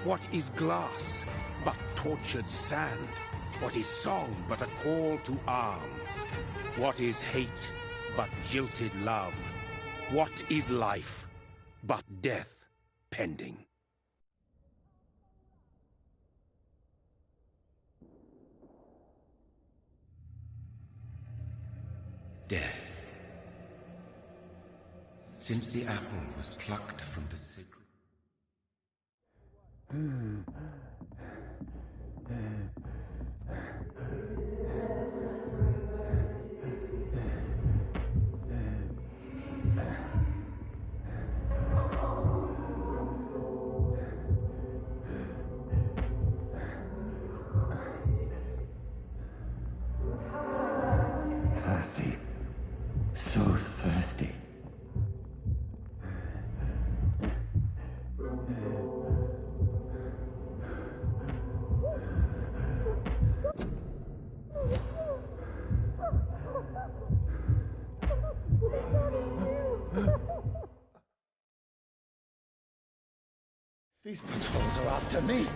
What is glass but tortured sand? What is song but a call to arms? What is hate but jilted love? What is life but death pending? Death. Since the apple was plucked from the sacred... Thirsty. So thirsty. These patrols are after me!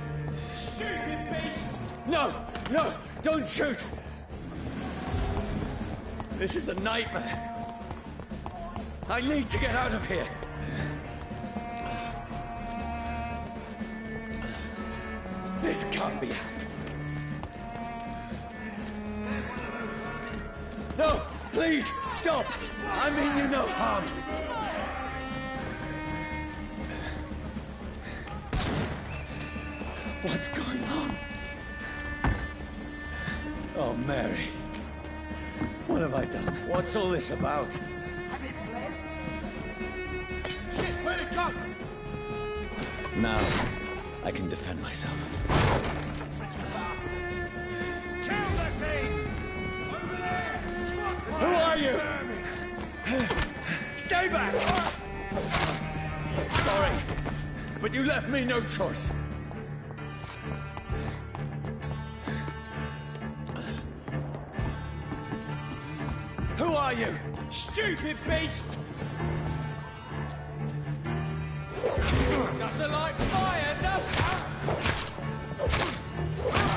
Stupid beast! No! No! Don't shoot! This is a nightmare. I need to get out of here. This can't be happening. No! Please! Stop! I mean you no harm. What's going on? Oh, Mary. What have I done? What's all this about? Has it fled? Shit, where'd it go? Now, I can defend myself. Kill that thing! Over there! Who are you? Stay back! Sorry, but you left me no choice. Who are you? Stupid beast! Doesn't like fire, does it?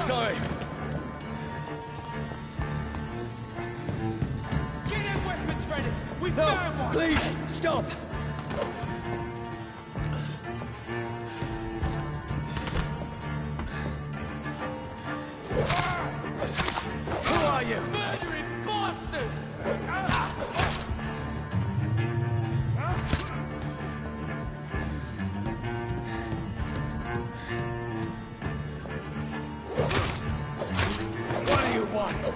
Sorry. Get your weapons ready! We No, found one! please, stop! Who are you? Murdering bastard! What do you want?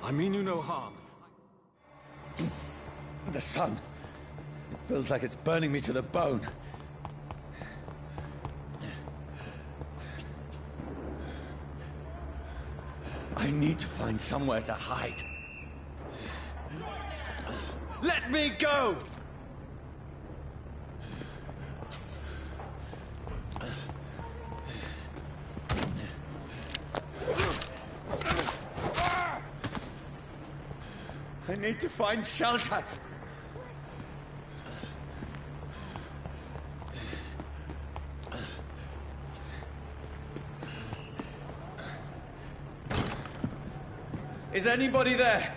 I mean you no harm. The sun. It feels like it's burning me to the bone. I need to find somewhere to hide. Let me go! I need to find shelter. Is anybody there?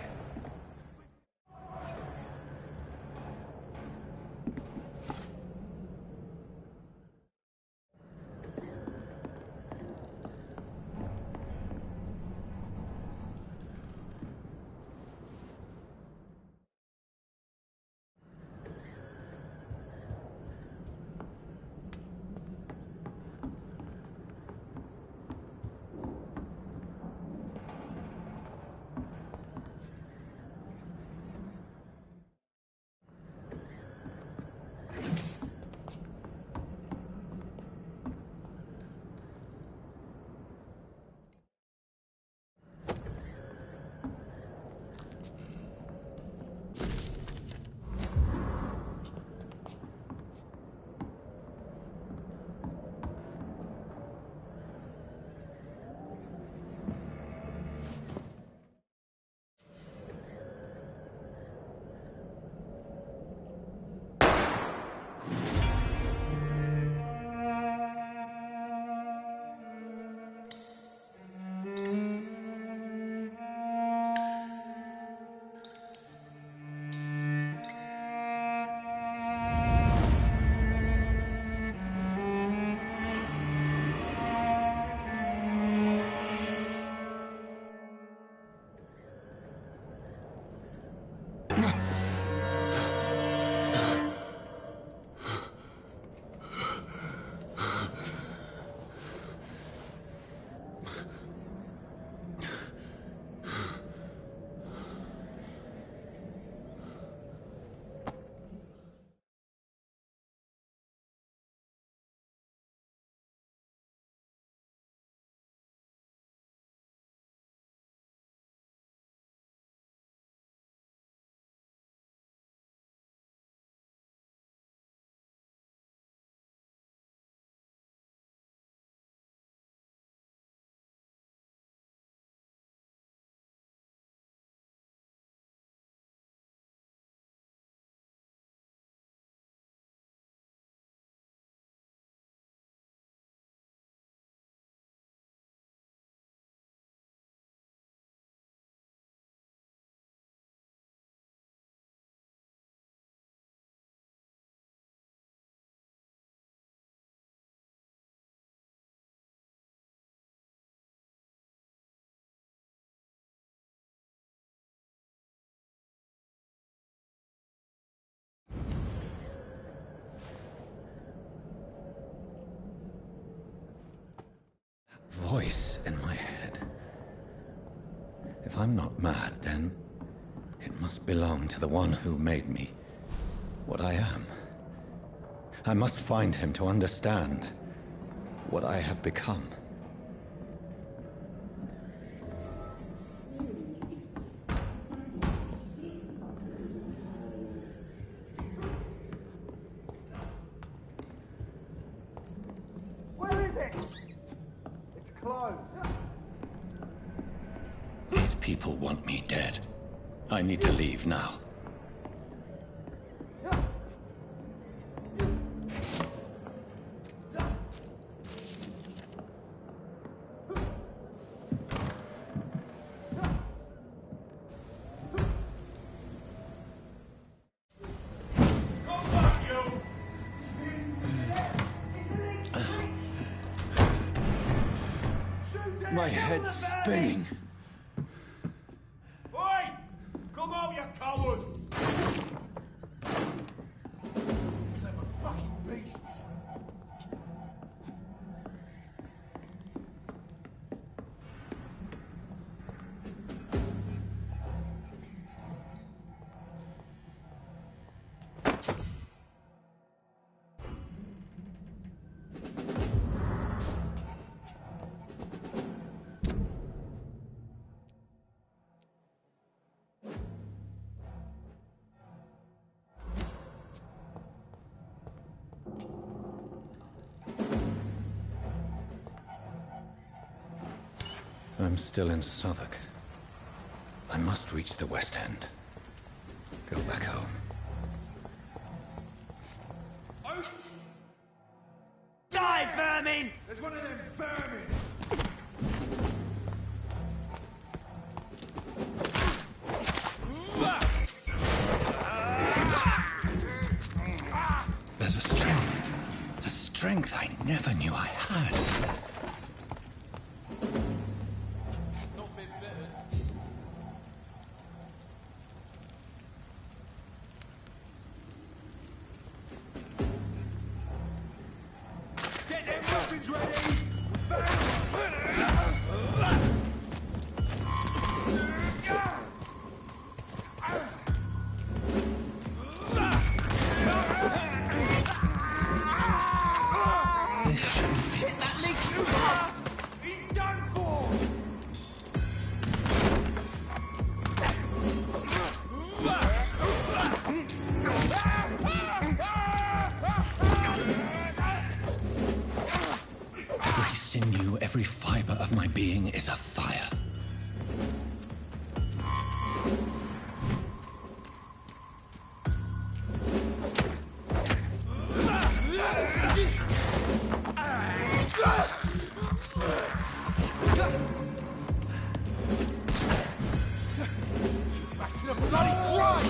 voice in my head. If I'm not mad, then it must belong to the one who made me what I am. I must find him to understand what I have become. Where is it? It's closed. These people want me dead. I need to leave now. My head's spinning. Oi! Come on, you coward! Clever fucking beasts. I'm still in Southwark. I must reach the West End. Go back home. Die, vermin! There's one of them vermin! There's a strength I never knew I had. Not been bitten. Get them weapons ready! Shit, that leaks too fast! He's done for! Every sinew, every fiber of my being is afire. Back to the bloody grind!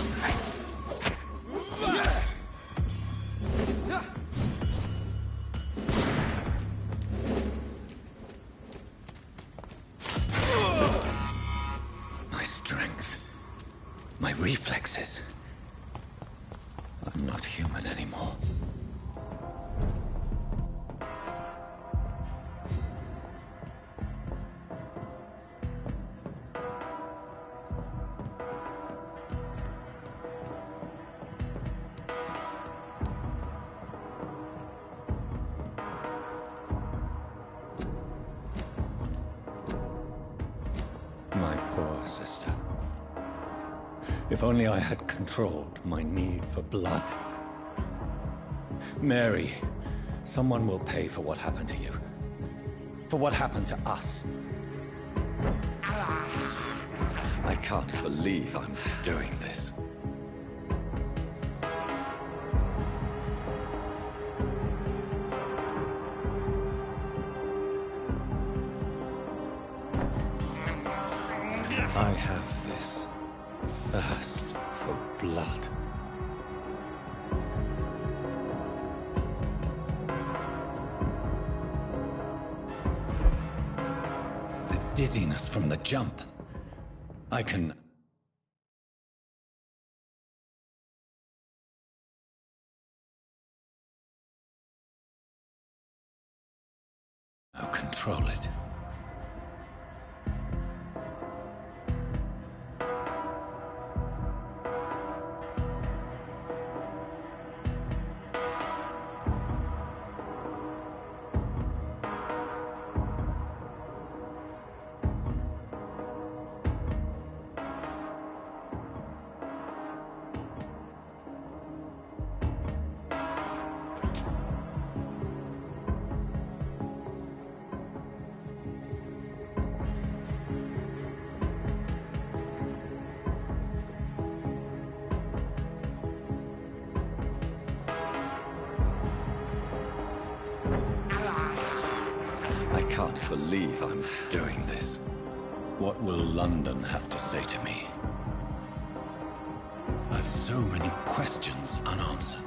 My strength, my reflexes. I'm not human anymore. My poor sister. If only I had controlled my need for blood. Mary, someone will pay for what happened to you. For what happened to us. I can't believe I'm doing this. I have this thirst for blood. The dizziness from the jump. I can... now control it. can't believe I'm doing this. What will London have to say to me? I've so many questions unanswered.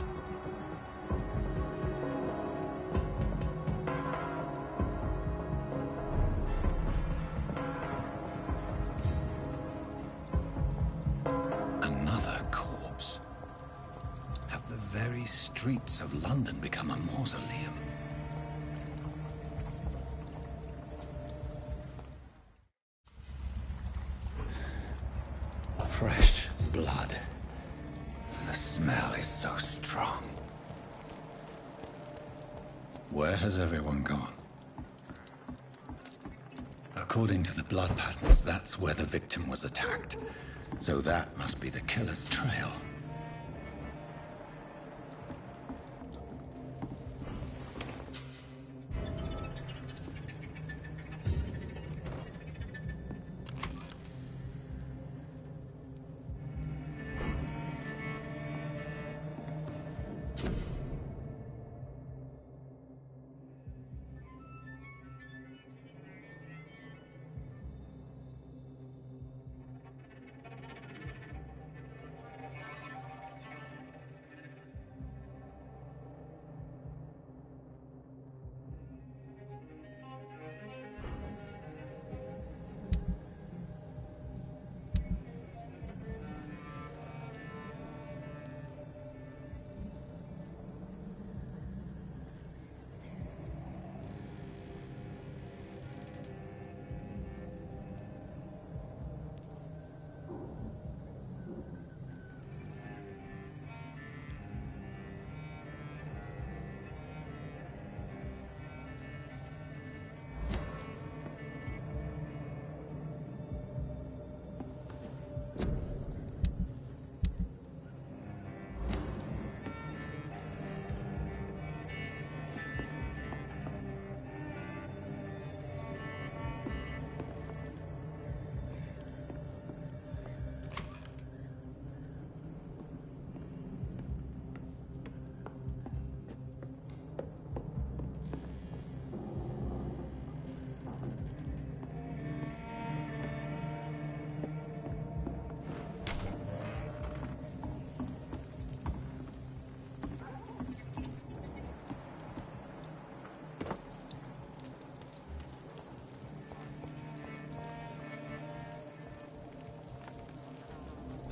Another corpse. Have the very streets of London become a mausoleum? Fresh blood. The smell is so strong. Where has everyone gone? According to the blood patterns, that's where the victim was attacked. So that must be the killer's trail.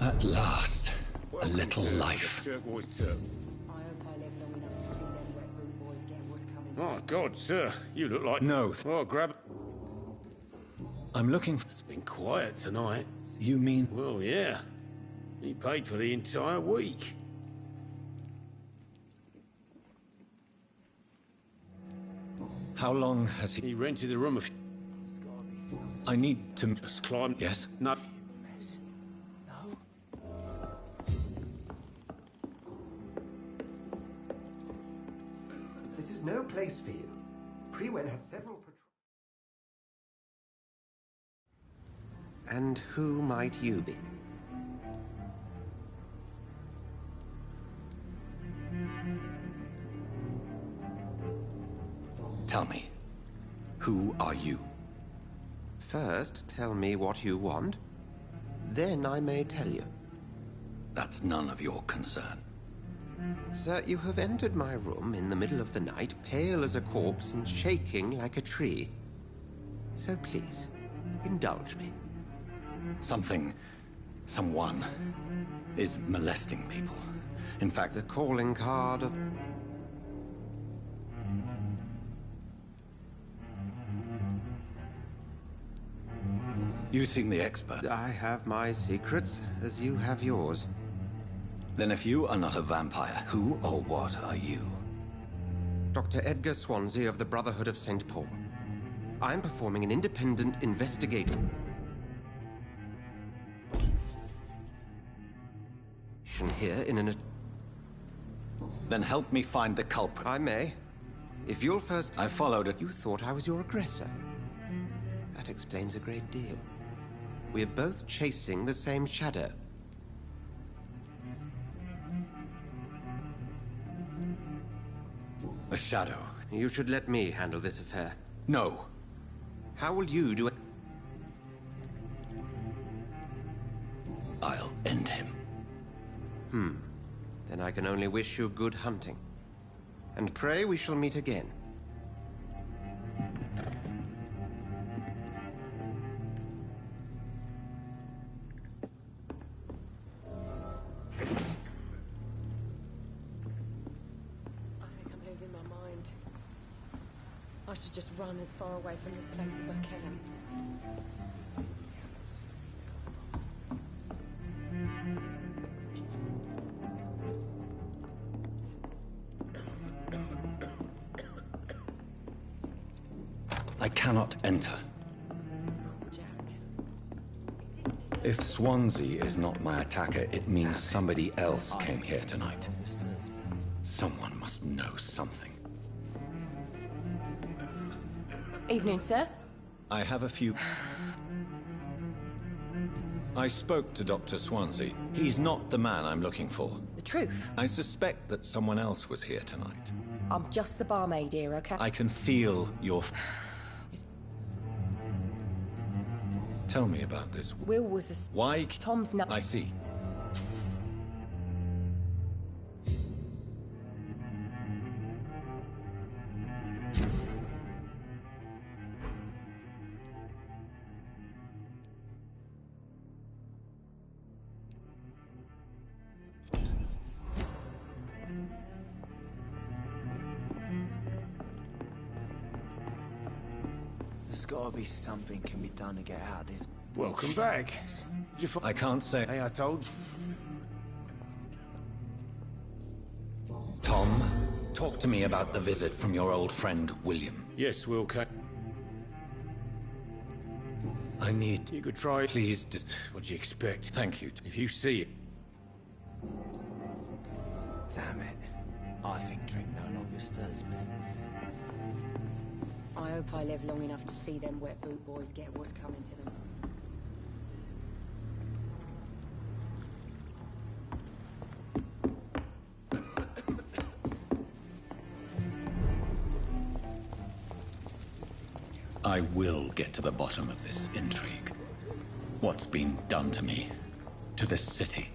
At last, a little life. Turquoise Turk. I hope I live long enough to see them wet boot boys get what's coming. Oh, God, sir. You look like... No. Oh, grab... I'm looking for... It's been quiet tonight. You mean... Well, yeah. He paid for the entire week. How long has he... He rented the room I need to... Just climb... Yes? No. This is no place for you. Prewen has several patrols. And who might you be? Tell me, who are you? First, tell me what you want. Then I may tell you. That's none of your concern. Sir, you have entered my room in the middle of the night, pale as a corpse and shaking like a tree. So please, indulge me. Someone is molesting people. In fact, The calling card of... you seem the expert. I have my secrets, as you have yours. Then if you are not a vampire, who or what are you? Dr. Edgar Swansea of the Brotherhood of St. Paul. I'm performing an independent investigation here in an... Then help me find the culprit. I may. If you'll first... I followed it. You thought I was your aggressor. That explains a great deal. We're both chasing the same shadow. A shadow. You should let me handle this affair. No. How will you do it? I'll end him. Then I can only wish you good hunting. And pray we shall meet again. I think I'm losing my mind. I should just run as far away from this place as I can. I cannot enter. Poor Jack. If Swansea is not my attacker, it means somebody else came here tonight. Someone must know something. Evening, sir. I have a few... I spoke to Dr. Swansea. He's not the man I'm looking for. The truth. I suspect that someone else was here tonight. I'm just the barmaid here, okay? I can feel your... Tell me about this. Will was a... Why? Tom's not... I see. There's gotta be something can be done to get out of this. Welcome back. Did you find... I can't say... Hey, I told you. Tom, talk to me about the visit from your old friend, William. Yes, Will came. I need... You could try it. Please, just... What do you expect? Thank you. If you see it... Damn it. I think drink no longer stirs me. I hope I live long enough to see them wet boot boys get what's coming to them. I will get to the bottom of this intrigue. What's been done to me, to this city.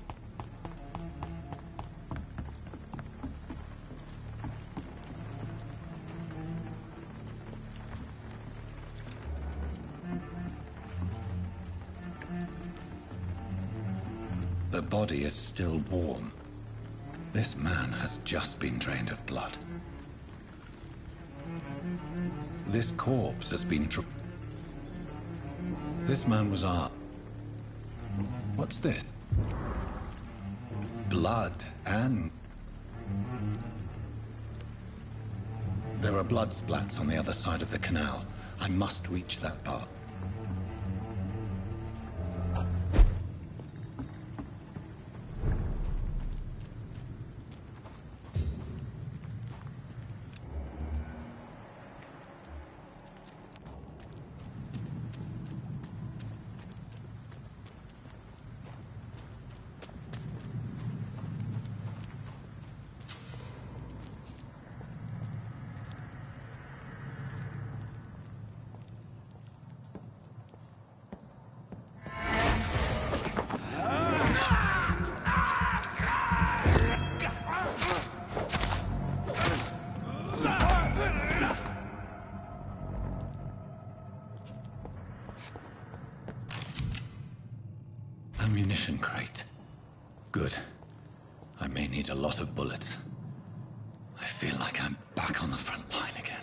The body is still warm. This man has just been drained of blood. This corpse has been... This man was our... What's this? Blood and... There are blood splats on the other side of the canal. I must reach that part. Ammunition crate. Good. I may need a lot of bullets. I feel like I'm back on the front line again.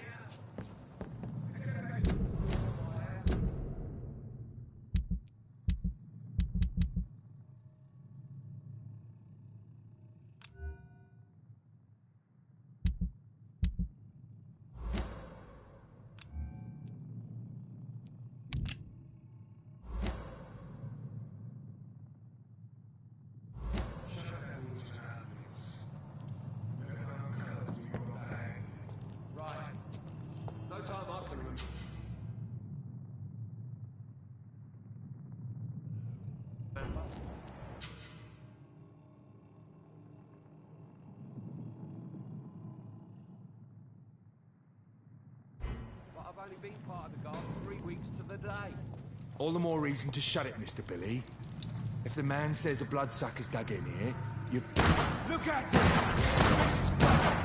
But I've only been part of the guard for 3 weeks the day. All the more reason to shut it, Mr. Billy. If the man says a bloodsucker's dug in here, you... Look at it! This is blood.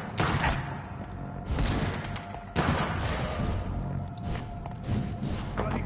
Bloody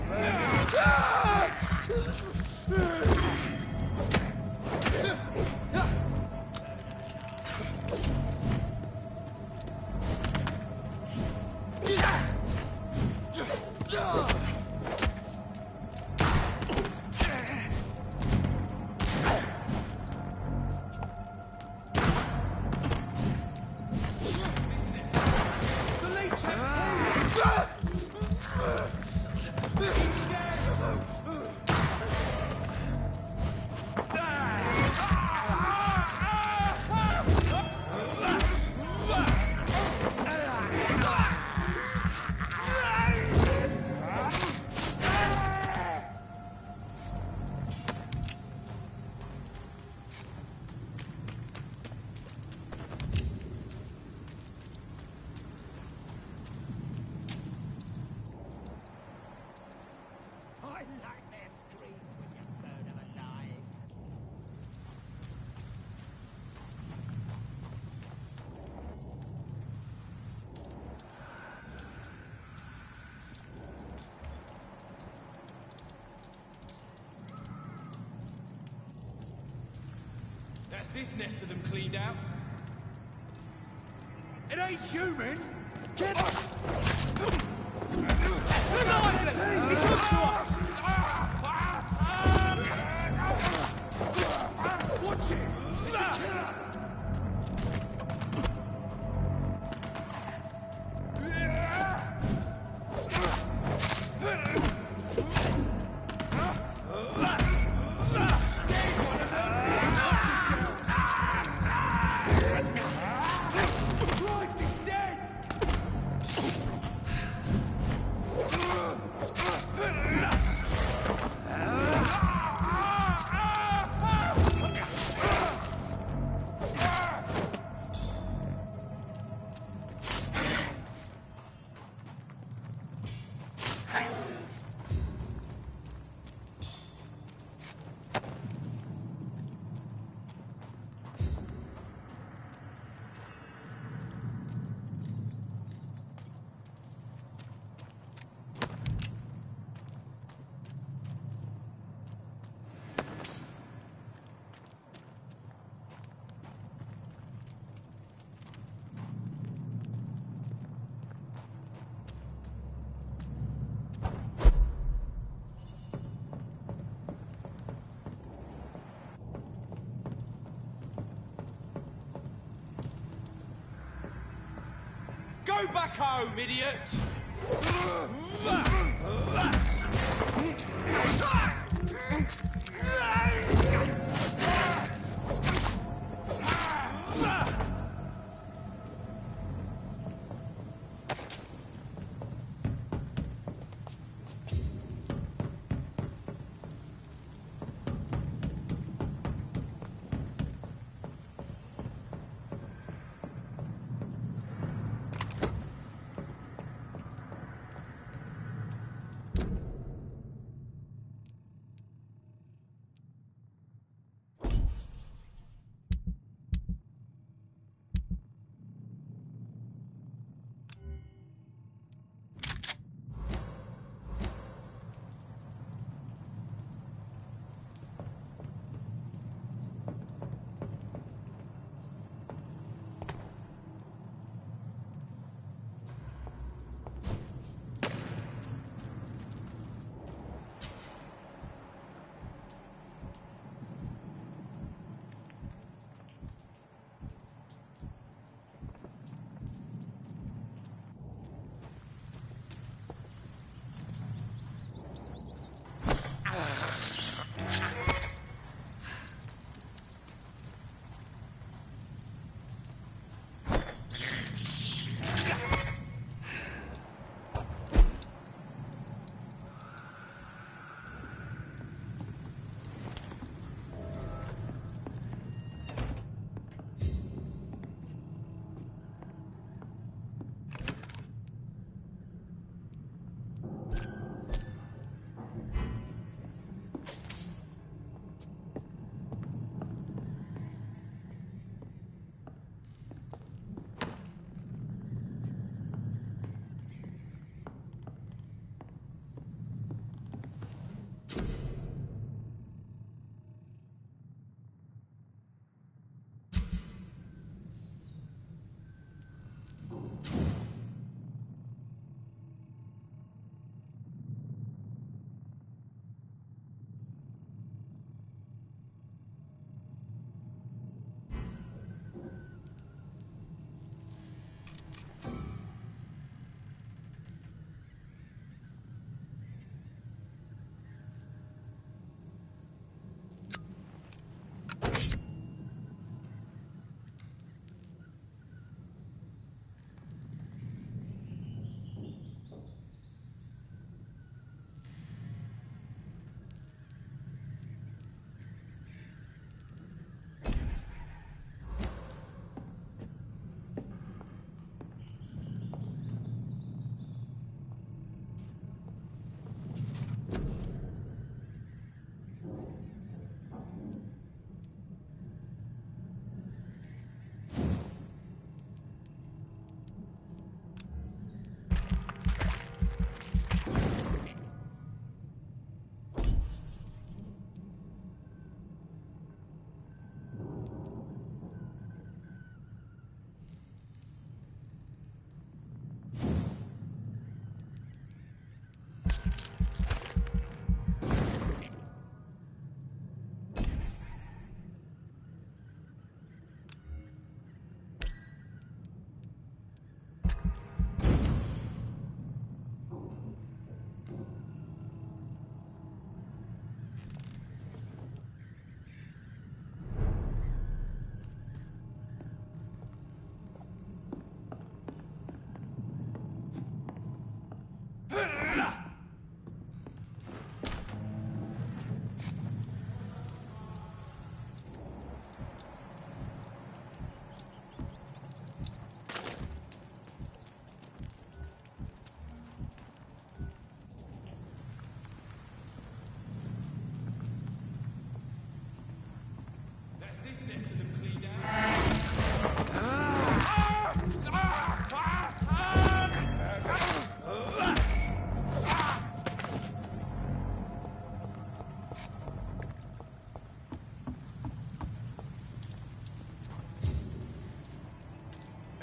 That's this nest of them cleaned out. It ain't human! Get up! He's hooked to us! Watch it! It's a killer! Go back home, idiot!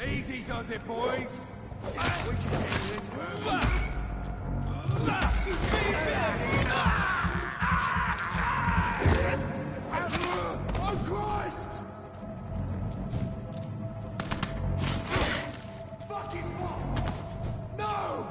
Easy does it, boys. We can do this. Oh, Christ! Fuck his boss! No!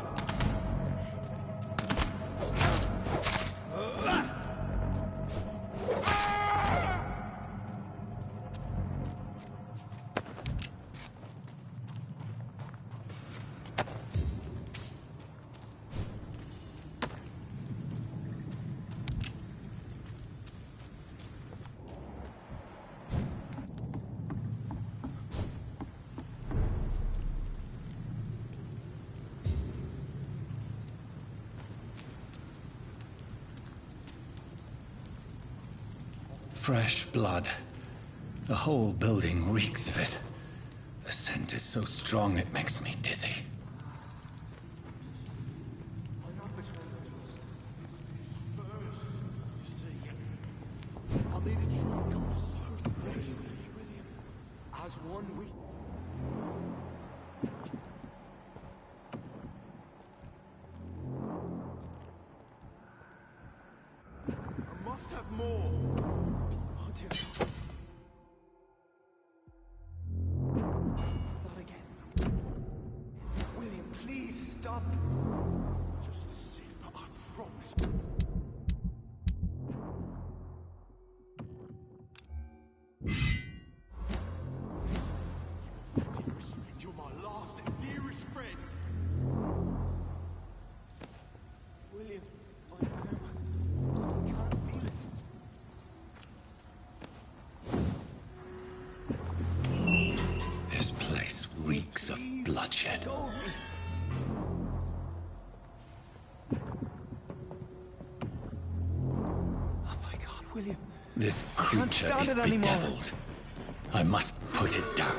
Fresh blood. The whole building reeks of it. The scent is so strong it makes me dizzy. As one we... I must have more. Oh dear God. Not again. William, please stop. Just a sip, I promise. Dearest friend, you're my last and dearest friend. William, I can't feel it. This place reeks of bloodshed. Go. Oh my God, William. This can't creature stand is it anymore. bedeviled. I must put it down.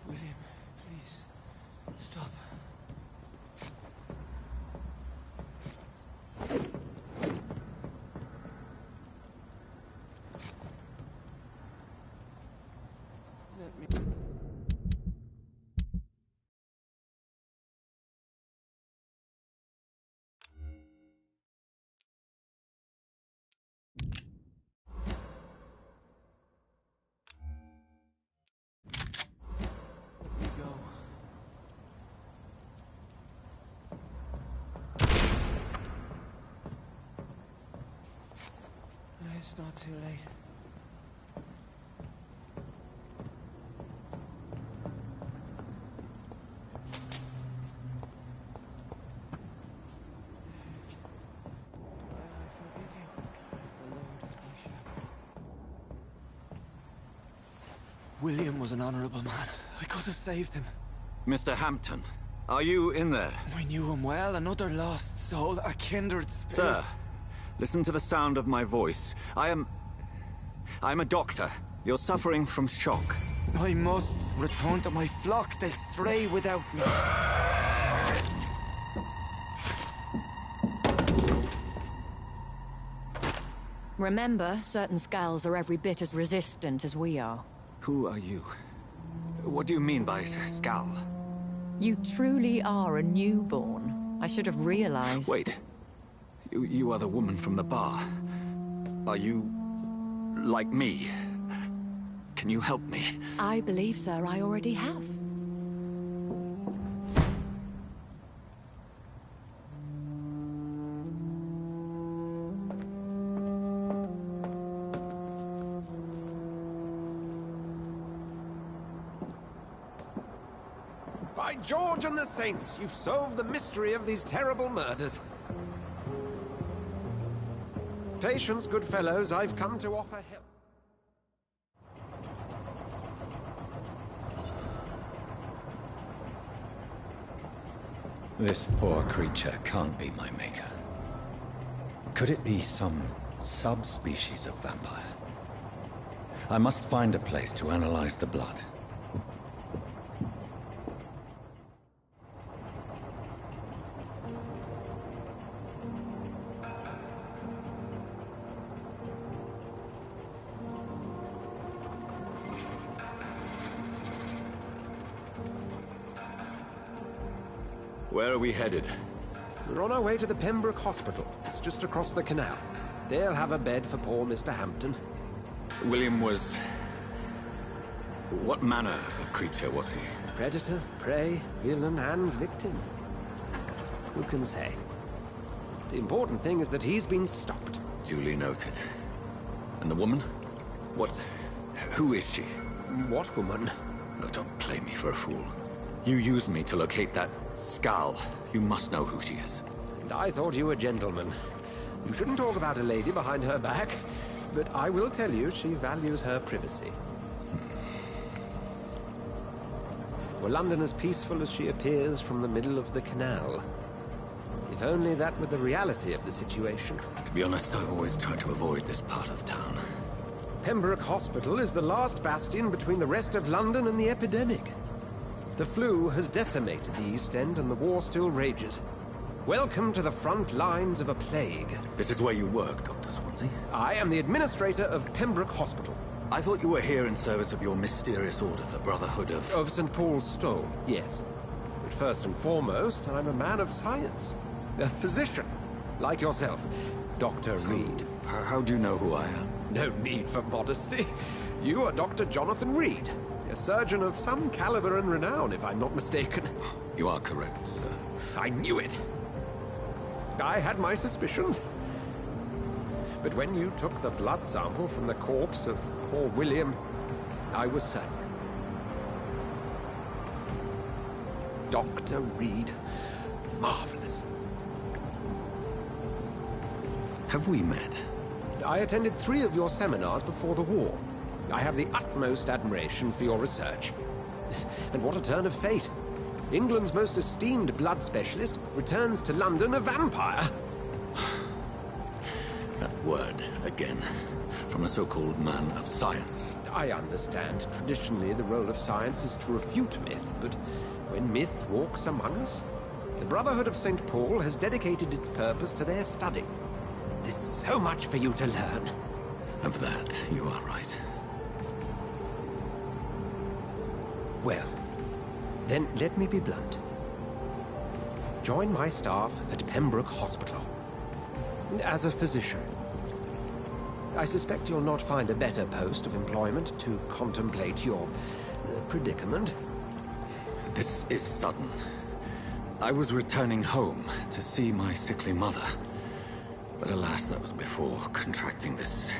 William, please, stop. Let me... Let me go. It's not too late. William was an honorable man. I could have saved him. Mr. Hampton, are you in there? I knew him well, another lost soul, a kindred spirit. Sir, listen to the sound of my voice. I'm a doctor. You're suffering from shock. I must return to my flock. They'll stray without me. Remember, certain skulls are every bit as resistant as we are. Who are you? What do you mean by skull? You truly are a newborn. I should have realized. Wait. You are the woman from the bar. Are you... like me? Can you help me? I believe, sir, I already have. By George and the Saints, you've solved the mystery of these terrible murders. Patience, good fellows, I've come to offer help. This poor creature can't be my maker. Could it be some subspecies of vampire? I must find a place to analyze the blood. Where are we headed? We're on our way to the Pembroke Hospital. It's just across the canal. They'll have a bed for poor Mr. Hampton. William was... what manner of creature was he? Predator, prey, villain, and victim. Who can say? The important thing is that he's been stopped. Duly noted. And the woman? What... who is she? What woman? Oh, don't play me for a fool. You used me to locate that skull. You must know who she is. And I thought you a gentleman. You shouldn't talk about a lady behind her back, but I will tell you she values her privacy. Were London as peaceful as she appears from the middle of the canal? If only that were the reality of the situation. To be honest, I've always tried to avoid this part of town. Pembroke Hospital is the last bastion between the rest of London and the epidemic. The flu has decimated the East End and the war still rages. Welcome to the front lines of a plague. This is where you work, Dr. Swansea? I am the administrator of Pembroke Hospital. I thought you were here in service of your mysterious order, the Brotherhood of... Of St. Paul's Stole, yes. But first and foremost, I'm a man of science. A physician, like yourself, Dr. Reed. How do you know who I am? No need for modesty. You are Dr. Jonathan Reed. A surgeon of some caliber and renown, if I'm not mistaken. You are correct, sir. I knew it. I had my suspicions. But when you took the blood sample from the corpse of poor William, I was certain. Dr. Reed. Marvelous. Have we met? I attended 3 of your seminars before the war. I have the utmost admiration for your research. And what a turn of fate. England's most esteemed blood specialist returns to London a vampire. That word, again. From a so-called man of science. I understand. Traditionally, the role of science is to refute myth, but when myth walks among us, the Brotherhood of St. Paul has dedicated its purpose to their study. There's so much for you to learn. Of that, you are right. Well, then let me be blunt. Join my staff at Pembroke Hospital. As a physician. I suspect you'll not find a better post of employment to contemplate your predicament. This is sudden. I was returning home to see my sickly mother. But alas, that was before contracting this...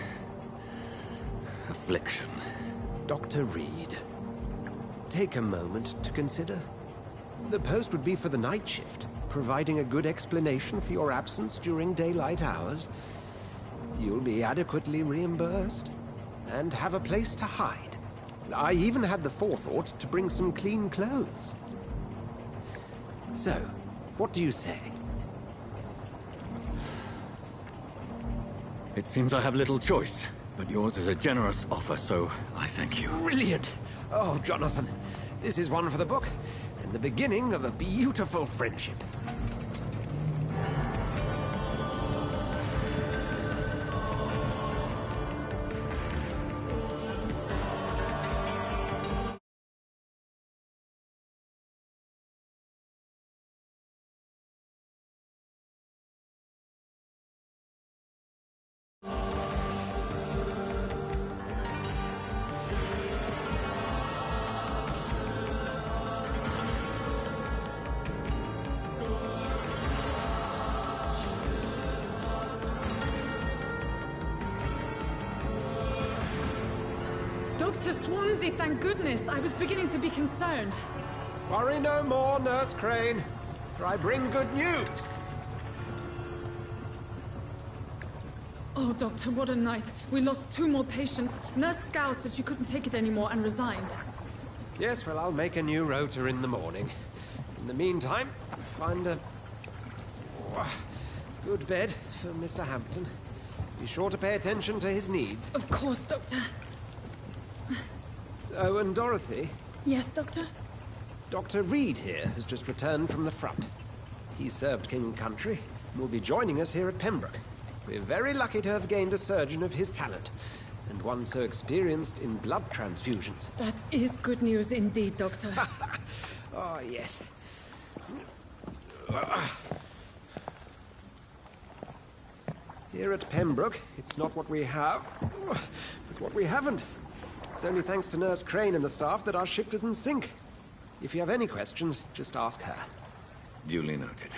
affliction. Dr. Reed, take a moment to consider. The post would be for the night shift, providing a good explanation for your absence during daylight hours. You'll be adequately reimbursed, and have a place to hide, I even had the forethought to bring some clean clothes. So, what do you say? It seems I have little choice, but yours is a generous offer, so I thank you. Brilliant! Oh, Jonathan, this is one for the book, and the beginning of a beautiful friendship. Dr. Swansea, thank goodness. I was beginning to be concerned. Worry no more, Nurse Crane, for I bring good news. Oh, Doctor, what a night. We lost 2 more patients. Nurse Scow said she couldn't take it anymore and resigned. Yes, well, I'll make a new rota in the morning. In the meantime, find a good bed for Mr. Hampton. Be sure to pay attention to his needs. Of course, Doctor. Oh, and Dorothy? Yes, Doctor? Dr. Reed here has just returned from the front. He served King and Country and will be joining us here at Pembroke. We're very lucky to have gained a surgeon of his talent, and one so experienced in blood transfusions. That is good news indeed, Doctor. Oh, yes. Here at Pembroke, it's not what we have, but what we haven't. It's only thanks to Nurse Crane and the staff that our ship doesn't sink. If you have any questions, just ask her. Duly noted.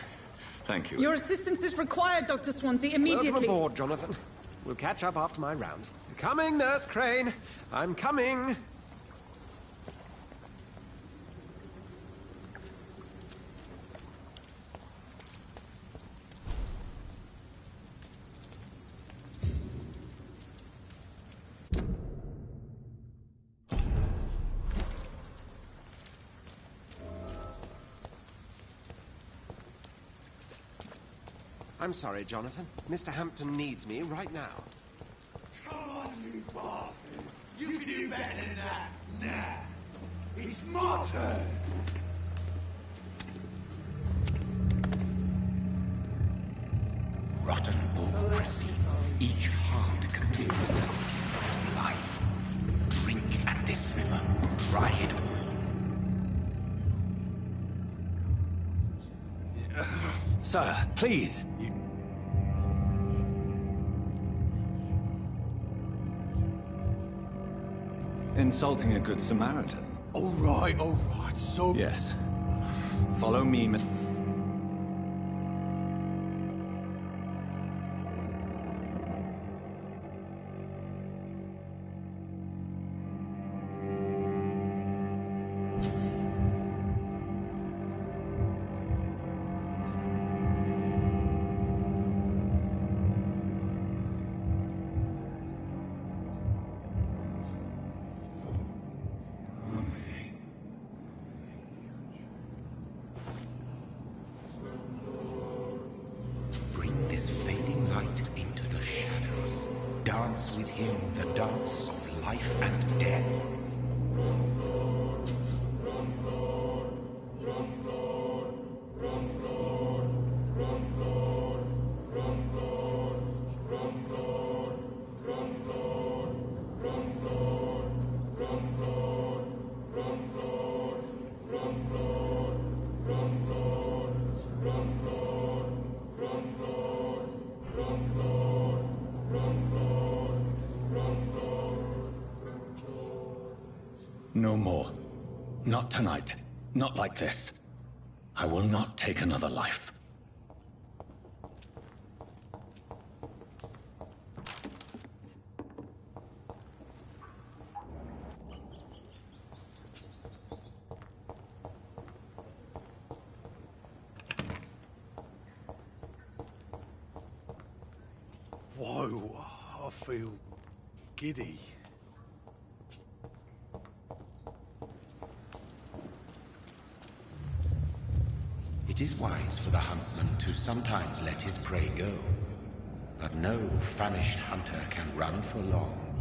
Thank you. Your assistance is required, Dr. Swansea, immediately. Welcome aboard, Jonathan. We'll catch up after my rounds. Coming, Nurse Crane. I'm coming. I'm sorry, Jonathan. Mr. Hampton needs me right now. Come on, you bastard! You can do better than that! Nah! It's my turn! Rotten or pristine, each heart contains the seed of life. Drink at this river, try it all. Sir, please. Insulting a good Samaritan. All right, so... Yes. Follow me, Miss... Bring this fading light into the shadows. Dance with him the dance of life and death. No more. Not tonight. Not like this. I will not take another life. Whoa, I feel giddy. is wise for the huntsman to sometimes let his prey go, but no famished hunter can run for long.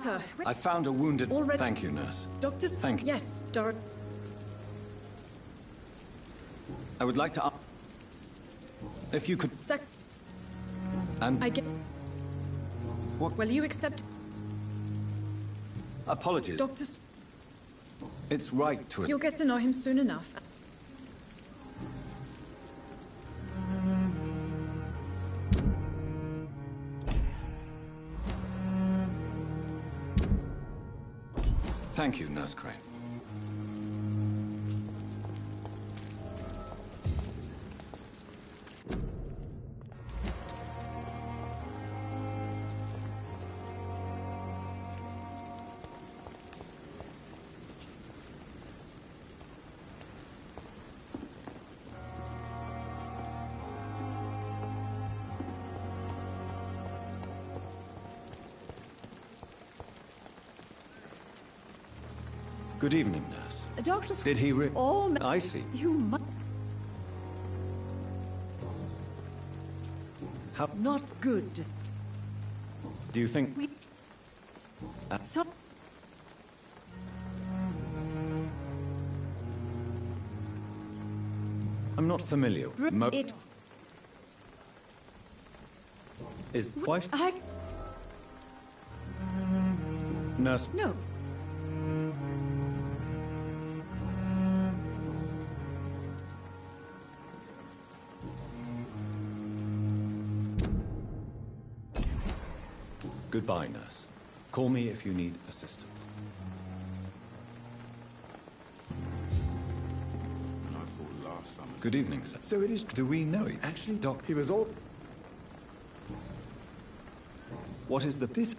Doctor, I found a wounded... Already... Thank you, nurse. Doctor's... Thank you. Yes, Doc... I would like to... If you could... And... I get... What? Will you accept... Apologies. Doctor's... It's right to... You'll get to know him soon enough. Thank you, Nurse Crane. Good evening, nurse. Doctor's... Did he all... I see. You must... How... Not good, just... Do you think... We... So... I'm not familiar. It... Is... Why... I... Nurse... No. Goodbye, nurse. Call me if you need assistance. I thought last summer... Good evening, sir. So it is... Do we know each... Actually, Doc, he was all... What is the... This...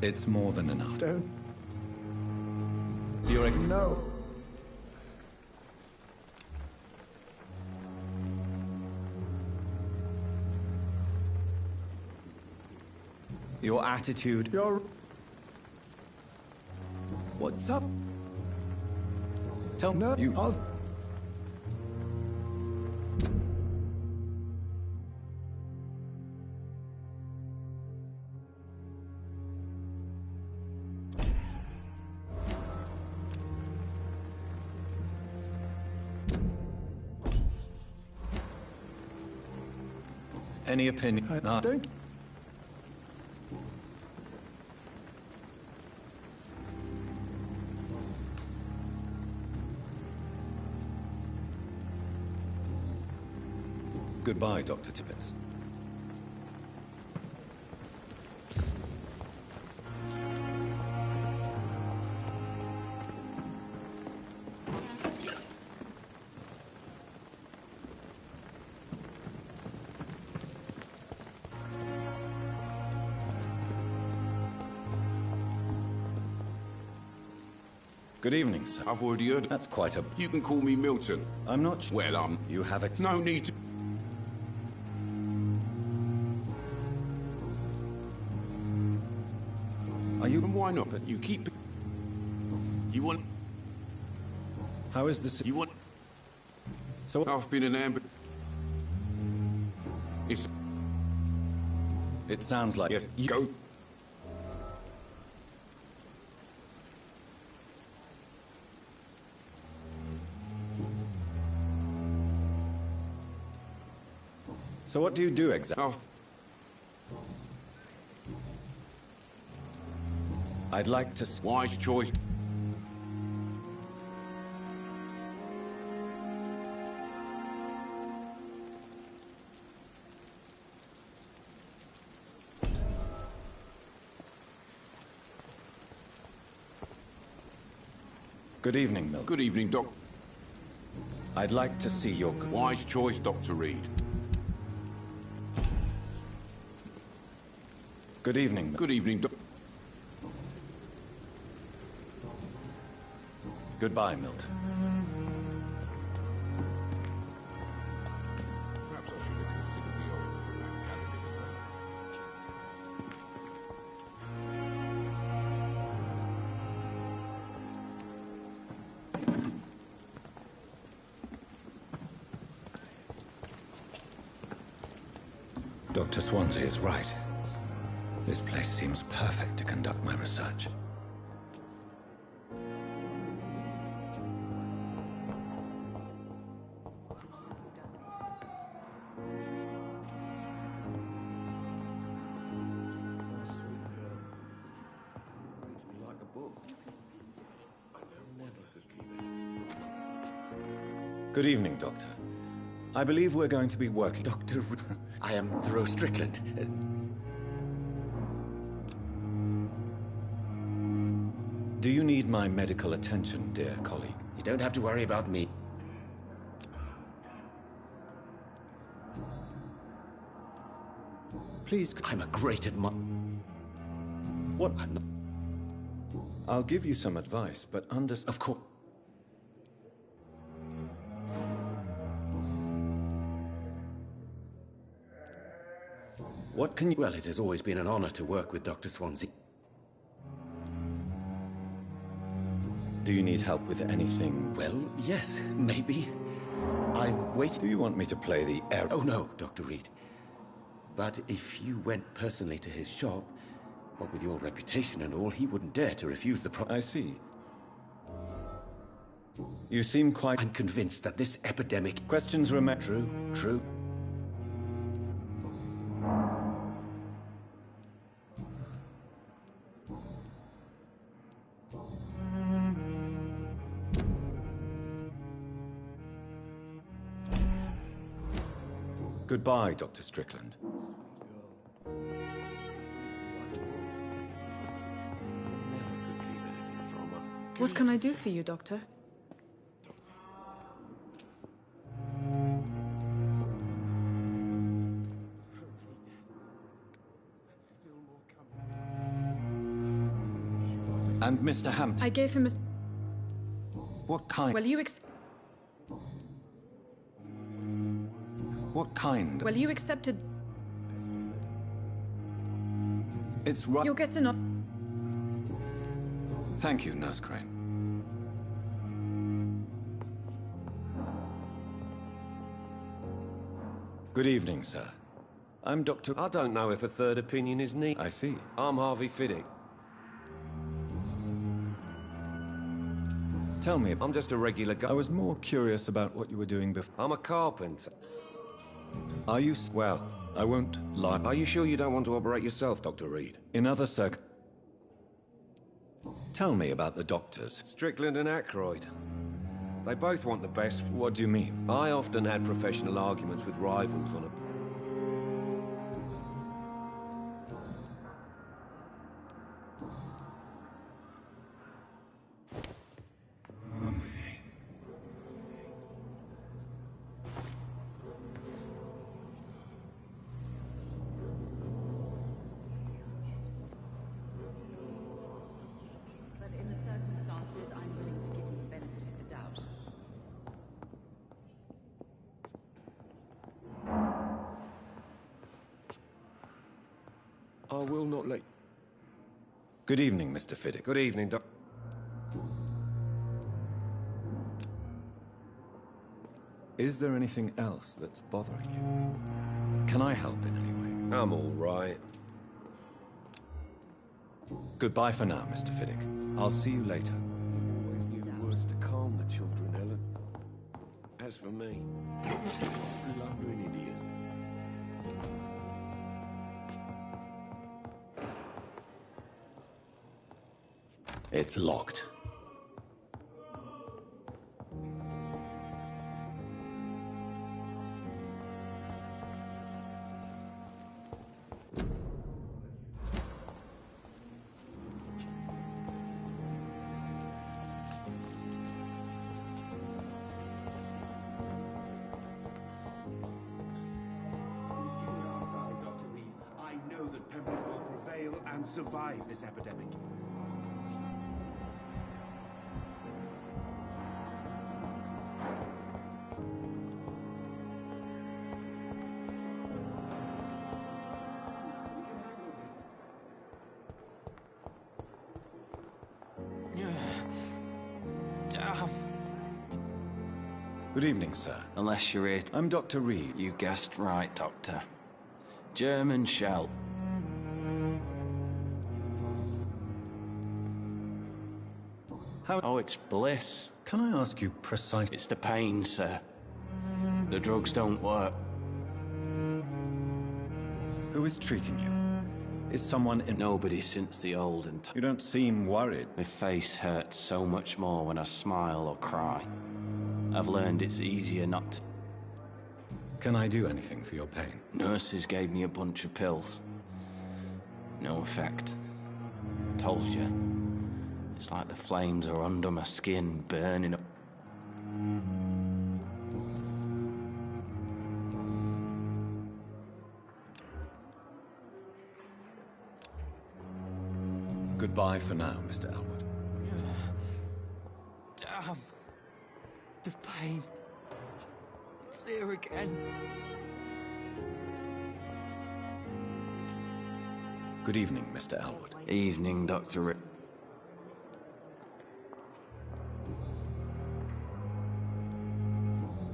It's more than enough. Don't... You're... No. Your attitude... You're... What's up? Tell No, you... I'll... Any opinion? I don't... Goodbye, Dr. Tippett. Good evening, sir. I've already heard. That's quite a... You can call me Milton. I'm not sure. Well, You have a... no need to... Are you... And why not? You keep... You want... How is this... You want... So... I've been an amber... It's... It sounds like... Yes, you go... So what do you do exactly? Oh, I'd like to... wise choice. Good evening, Milton. Good evening, Doc. I'd like to see your... Wise choice, Dr. Reed. Good evening. Good evening, Doc. Goodbye, Milton. Perhaps I should have considered the offer from that paladin Dr. Swansea is right. This place seems perfect to conduct my research. Good evening, Doctor. I believe we're going to be working... Doctor... I am Thoreau Strickland. Do you need my medical attention, dear colleague? You don't have to worry about me. Please, I'm a great admirer. What? I'm not... I'll give you some advice, but Of course. What can you... Well, it has always been an honor to work with Dr. Swansea. Do you need help with anything? Well, yes, maybe. I'm waiting... Do you want me to play the air... Oh, no, Dr. Reed. But if you went personally to his shop, what with your reputation and all, he wouldn't dare to refuse the I see. You seem quite... I'm convinced that this epidemic... Questions remain... True. Goodbye, Dr. Strickland. What can I do for you, Doctor? And Mr. Hampton. I gave him a... What kind... Well, you What kind... Well, you accepted... It's right... You'll get enough... Thank you, Nurse Crane. Good evening, sir. I'm Dr... I don't know if a third opinion is needed. I see. I'm Harvey Fiddick. Tell me... I'm just a regular guy. I was more curious about what you were doing before... I'm a carpenter. Are you... Well... I won't lie... Are you sure you don't want to operate yourself, Dr. Reed? In other Tell me about the doctors. Strickland and Aykroyd. They both want the best. What do you mean? I often had professional arguments with rivals on a... I will not let... Good evening, Mr. Fiddick. Good evening, Doc. Is there anything else that's bothering you? Can I help in any way? I'm all right. Goodbye for now, Mr. Fiddick. I'll see you later. Always knew the words to calm the children, Helen. As for me, blundering idiot. It's locked. And survive this epidemic. Damn. Good evening, sir. Unless you're it. I'm Dr. Reed. You guessed right, Doctor. German shell. How? Oh, it's bliss. Can I ask you precisely? It's the pain, sir. The drugs don't work. Who is treating you? Is someone in... Nobody since the olden time. You don't seem worried. My face hurts so much more when I smile or cry. I've learned it's easier not to. Can I do anything for your pain? Nurses gave me a bunch of pills. No effect. Told you. It's like the flames are under my skin, burning up. Goodbye for now, Mr. Elwood. Damn. The pain. It's here again. Good evening, Mr. Elwood. Evening, Dr. Rick.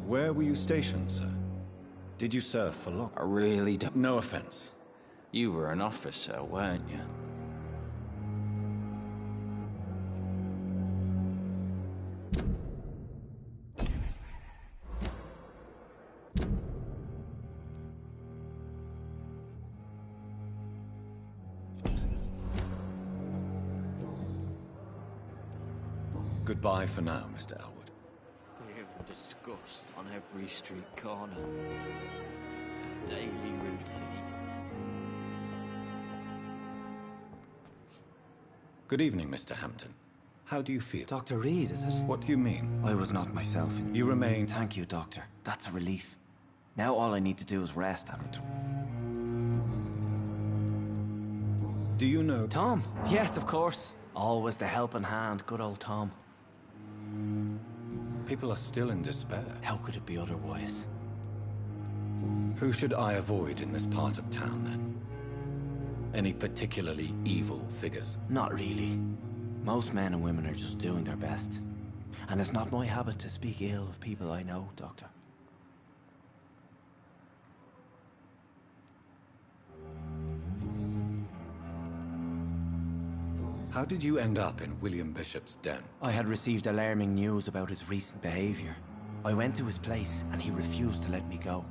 Where were you stationed, sir? Did you serve for long? I really don't... No offense. You were an officer, weren't you? Goodbye for now, Mr. Elwood. Clear and disgust on every street corner. A daily routine. Good evening, Mr. Hampton. How do you feel? Dr. Reed, is it? What do you mean? I was not myself. You remain... Thank you, Doctor. That's a relief. Now all I need to do is rest and... Do you know... Tom? Yes, of course. Always the helping hand, good old Tom. People are still in despair. How could it be otherwise? Who should I avoid in this part of town, then? Any particularly evil figures? Not really. Most men and women are just doing their best. And it's not my habit to speak ill of people I know, Doctor. How did you end up in William Bishop's den? I had received alarming news about his recent behavior. I went to his place and he refused to let me go.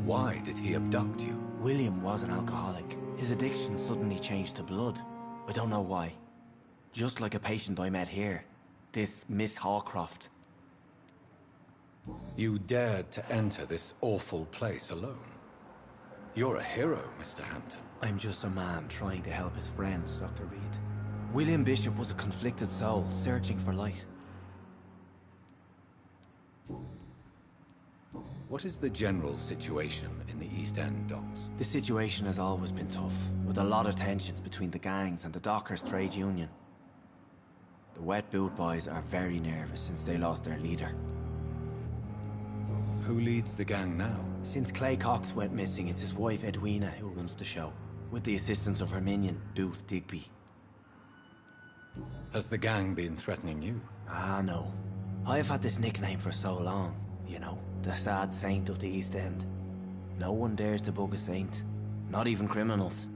Why did he abduct you? William was an alcoholic. His addiction suddenly changed to blood. I don't know why. Just like a patient I met here. This Miss Hawcroft. You dared to enter this awful place alone. You're a hero, Mr. Hampton. I'm just a man trying to help his friends, Dr. Reed. William Bishop was a conflicted soul, searching for light. What is the general situation in the East End docks? The situation has always been tough, with a lot of tensions between the gangs and the dockers' trade union. The Wet Boot Boys are very nervous since they lost their leader. Who leads the gang now? Since Clay Cox went missing, it's his wife Edwina who runs the show, with the assistance of her minion, Booth Digby. Has the gang been threatening you? Ah, no. I've had this nickname for so long, you know, the sad saint of the East End. No one dares to bug a saint, not even criminals.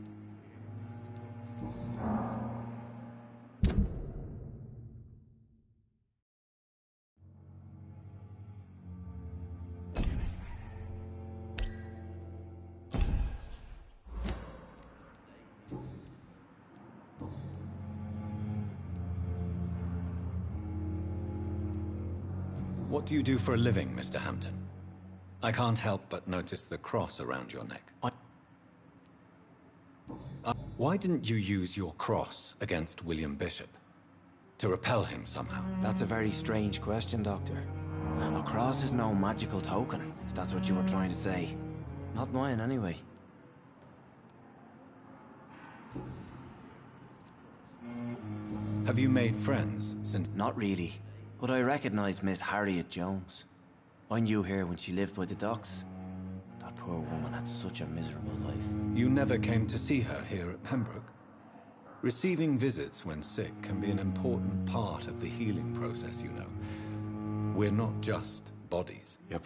What do you do for a living, Mr. Hampton? I can't help but notice the cross around your neck. Why didn't you use your cross against William Bishop? To repel him somehow? That's a very strange question, Doctor. A cross is no magical token, if that's what you were trying to say. Not mine, anyway. Have you made friends since... Not really, but I recognize Miss Harriet Jones. I knew her when she lived by the docks. That poor woman had such a miserable life. You never came to see her here at Pembroke? Receiving visits when sick can be an important part of the healing process, you know. We're not just bodies. You're